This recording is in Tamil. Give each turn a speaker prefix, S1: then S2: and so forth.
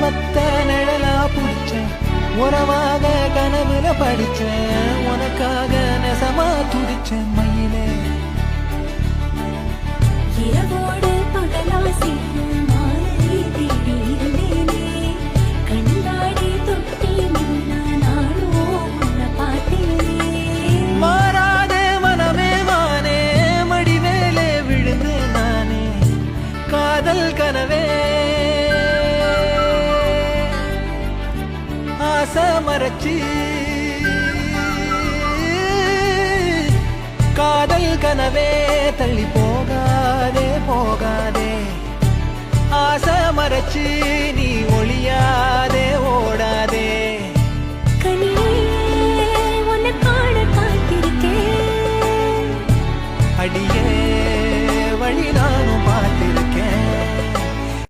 S1: ஒத்த நிழலா புடிச்சேன் உறவாக கனவுல படிச்சேன் உனக்காக நெசமா துடிச்சேன் மயிலே
S2: இரவோடு பகலா சேரும் மாலை தேடி இருந்தேனே கண்ணாடி தொட்டி நின்ன நானோ உன்னை பார்த்தேனே
S1: மாறாதே மனமே மானே மடிவேலே விழுந்து நானே காதல் கனவே ஆசை மறைச்சி காதல் கனவே தள்ளி போகாதே போகாதே ஆசை மறைச்சி